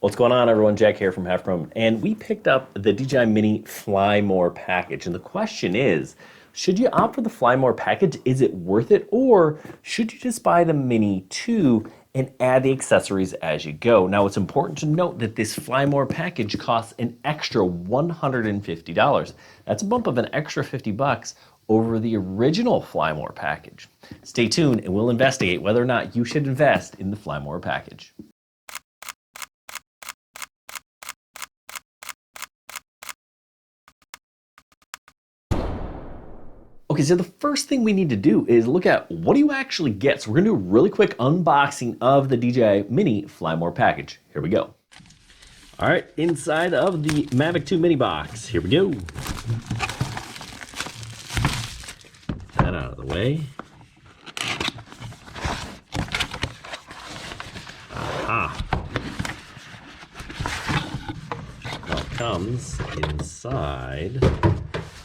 What's going on, everyone? Jack here from Half Chrome, and we picked up the DJI Mini Fly More package. And the question is, should you opt for the Fly More package? Is it worth it? Or should you just buy the Mini 2 and add the accessories as you go? Now, it's important to note that this Fly More package costs an extra $150. That's a bump of an extra 50 bucks over the original Fly More package. Stay tuned and we'll investigate whether or not you should invest in the Fly More package. Okay, so the first thing we need to do is look at what do you actually get. So we're gonna do a really quick unboxing of the DJI Mini Fly More package. Here we go. All right, inside of the Mavic 2 Mini box, here we go. That out of the way. Aha. Now it comes inside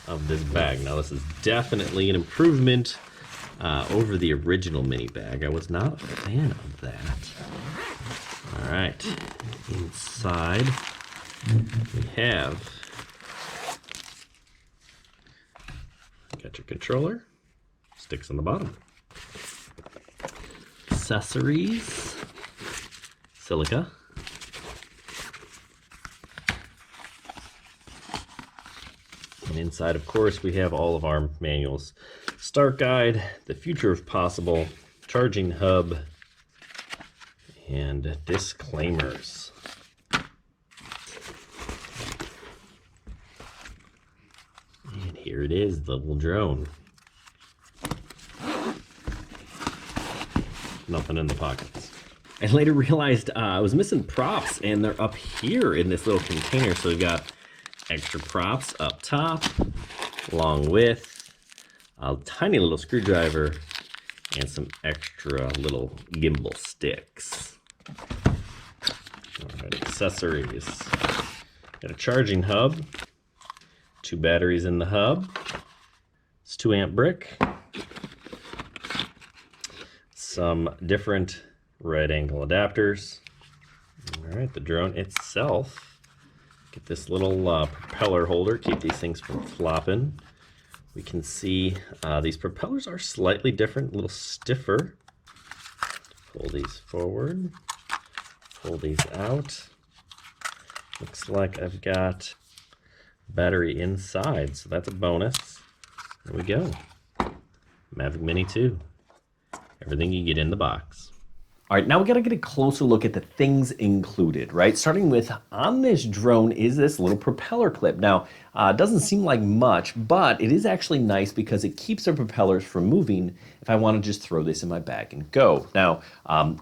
of this bag. Now this is definitely an improvement over the original Mini bag. I was not a fan of that. All right, inside we have, got your controller, sticks on the bottom, accessories, silica, and inside, of course, we have all of our manuals. Start guide, the future of possible, charging hub, and disclaimers. And here it is, the little drone. Nothing in the pockets. I later realized I was missing props, and they're up here in this little container. So we've got extra props up top, along with a tiny little screwdriver and some extra little gimbal sticks. All right, accessories. Got a charging hub, 2 batteries in the hub, it's 2 amp brick, some different right angle adapters. All right, the drone itself. Get this little propeller holder, keep these things from flopping. We can see these propellers are slightly different, a little stiffer. Pull these forward, pull these out. Looks like I've got battery inside, so that's a bonus. There we go. Mavic Mini 2. Everything you get in the box. All right, now we gotta get a closer look at the things included, right? Starting with, on this drone is this little propeller clip. Now, it doesn't seem like much, but it is actually nice because it keeps the propellers from moving if I wanna just throw this in my bag and go. Now,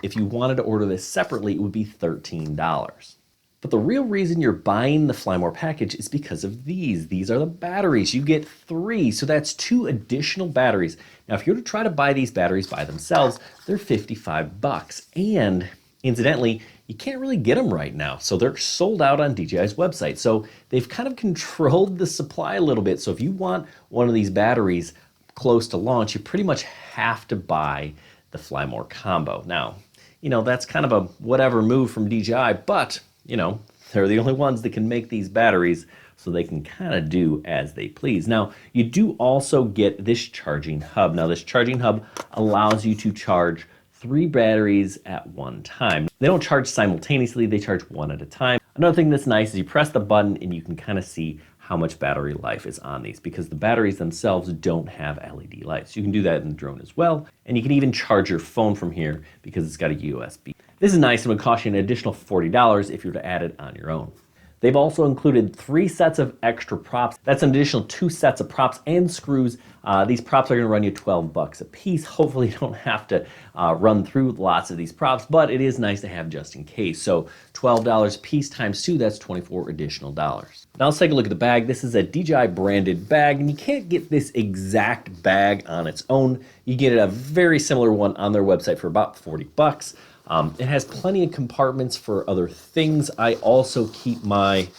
if you wanted to order this separately, it would be $13. But the real reason you're buying the Fly More package is because of these. These are the batteries. You get 3, so that's 2 additional batteries. Now, if you were to try to buy these batteries by themselves, they're 55 bucks. And incidentally, you can't really get them right now. So they're sold out on DJI's website. So they've kind of controlled the supply a little bit. So if you want one of these batteries close to launch, you pretty much have to buy the Fly More combo. Now, you know, that's kind of a whatever move from DJI, but you know, they're the only ones that can make these batteries, so they can kind of do as they please. Now, you do also get this charging hub. Now, this charging hub allows you to charge 3 batteries at one time. They don't charge simultaneously, they charge one at a time. Another thing that's nice is you press the button and you can kind of see how much battery life is on these, because the batteries themselves don't have LED lights. You can do that in the drone as well, and you can even charge your phone from here because it's got a USB. This is nice and would cost you an additional $40 if you were to add it on your own. They've also included 3 sets of extra props. That's an additional 2 sets of props and screws. These props are gonna run you 12 bucks a piece. Hopefully you don't have to run through lots of these props, but it is nice to have just in case. So $12 a piece times 2, that's $24 additional dollars. Now let's take a look at the bag. This is a DJI branded bag, and you can't get this exact bag on its own. You get a very similar one on their website for about 40 bucks. It has plenty of compartments for other things. I also keep my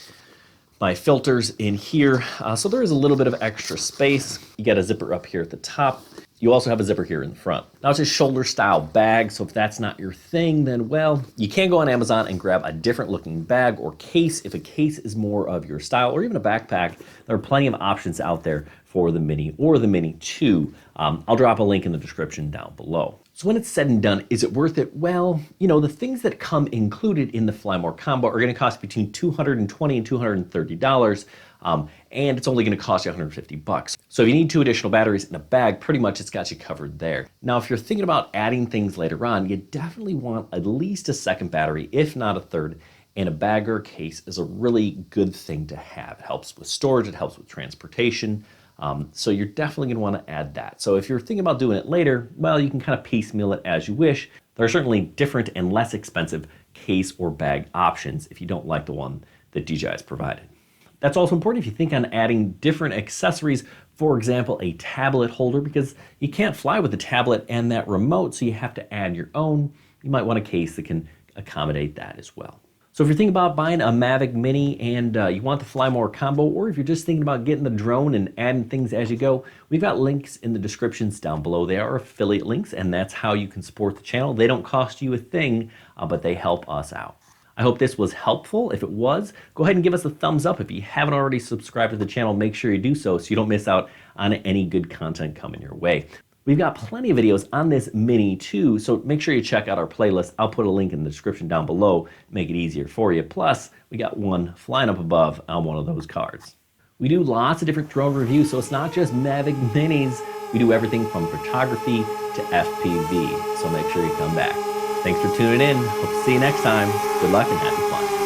filters in here, so there is a little bit of extra space. You got a zipper up here at the top. You also have a zipper here in the front. Now it's a shoulder style bag, so if that's not your thing, then well, you can go on Amazon and grab a different looking bag or case if a case is more of your style, or even a backpack. There are plenty of options out there for the Mini or the Mini 2. I'll drop a link in the description down below. So when it's said and done, is it worth it? Well, you know, the things that come included in the Fly More combo are going to cost between $220 and $230. And it's only going to cost you $150. So if you need 2 additional batteries in a bag, pretty much it's got you covered there. Now, if you're thinking about adding things later on, you definitely want at least a second battery, if not a third. And a bag or a case is a really good thing to have. It helps with storage, it helps with transportation. So you're definitely going to want to add that. So if you're thinking about doing it later, well, you can kind of piecemeal it as you wish. There are certainly different and less expensive case or bag options if you don't like the one that DJI has provided. That's also important if you think on adding different accessories, for example, a tablet holder, because you can't fly with a tablet and that remote, so you have to add your own. You might want a case that can accommodate that as well. So if you're thinking about buying a Mavic Mini and you want the Fly More combo, or if you're just thinking about getting the drone and adding things as you go, we've got links in the descriptions down below. They are affiliate links, and that's how you can support the channel. They don't cost you a thing, but they help us out. I hope this was helpful. If it was, go ahead and give us a thumbs up. If you haven't already subscribed to the channel, make sure you do so you don't miss out on any good content coming your way. We've got plenty of videos on this Mini too, so make sure you check out our playlist. I'll put a link in the description down below, make it easier for you. Plus, we got one flying up above on one of ththose cards. We do lots of different drone reviews, so it's not just Mavic Minis. We do everything from photography to FPV, so make sure you come back. Thanks for tuning in. Hope to see you next time. Good luck and happy flying.